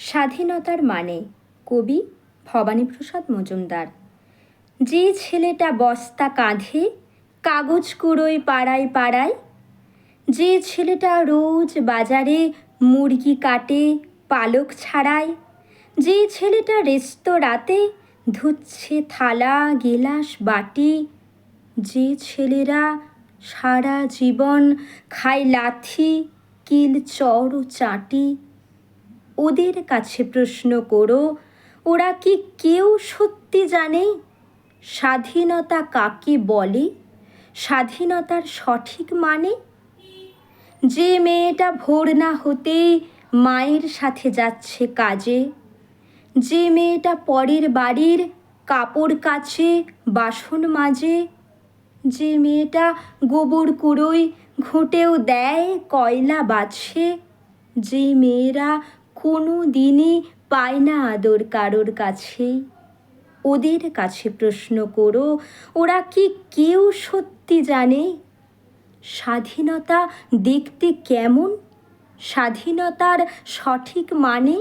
স্বাধীনতার মানে কবি ভবানীপ্রসাদ মজুমদার। যে ছেলেটা বস্তা কাঁধে কাগজ কুড়োয় পাড়ায় পাড়ায়, যে ছেলেটা রোজ বাজারে মুরগি কাটে পালক ছাড়ায়, যে ছেলেটা রেস্তোরাঁতে ধুচ্ছে থালা গেলাস বাটি, যে ছেলেরা সারা জীবন খায় লাথি কিল চড় ও চাটি, ওদের কাছে প্রশ্ন করো, ওরা কি কেউ সত্যি জানে স্বাধীনতা কাকে বলে, স্বাধীনতার সঠিক মানে? যে মেয়েটা ভোর না হতেই মায়ের সাথে যাচ্ছে কাজে, যে মেয়েটা পরের বাড়ির কাপড় কাচে বাসন মাজে, যে মেয়েটা গোবর কুড়োয় ঘুঁটেও দেয় কয়লা বাছে, যে মেয়েরা কোনো দিনই পায় না আদর কারোর কাছে, ওদের কাছে প্রশ্ন করো, ওরা কি কেউ সত্যি জানে স্বাধীনতা দেখতে কেমন, স্বাধীনতার সঠিক মানে?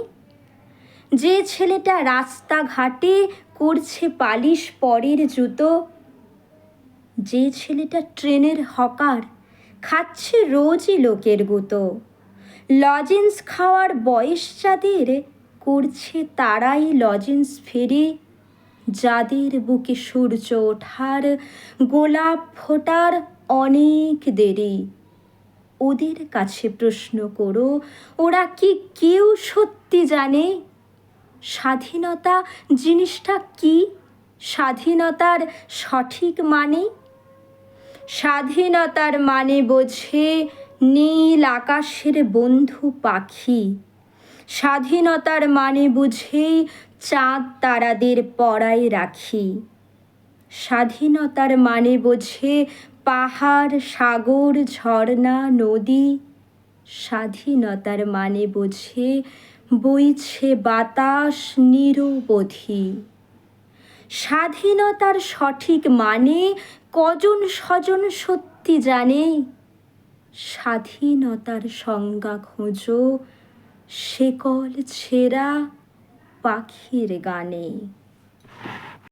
যে ছেলেটা রাস্তাঘাটে করছে পালিশ পরের জুতো, যে ছেলেটা ট্রেনের হকার খাচ্ছে রোজই লোকের গুঁতো, লজেন্স খাওয়ার বয়স যাদের করছে তারাই লজেন্স ফেরি, যাদের বুকে সূর্য ওঠার গোলাপ ফোটার অনেক দেরি, ওদের কাছে প্রশ্ন করো, ওরা কি কেউ সত্যি জানে স্বাধীনতা জিনিসটা কি, স্বাধীনতার সঠিক মানে? স্বাধীনতার মানে বোঝে নীল আকাশের বন্ধু পাখি, স্বাধীনতার মানে বুঝেই চাঁদ তারাদের পরায় রাখি, স্বাধীনতার মানে বোঝে পাহাড় সাগর ঝর্ণা নদী, স্বাধীনতার মানে বোঝে বইছে বাতাস নিরবধি। স্বাধীনতার সঠিক মানে কজন স্বজন সত্যি জানে, স্বাধীনতার সংজ্ঞা খোঁজো শেকল ছেঁড়া পাখির গানে।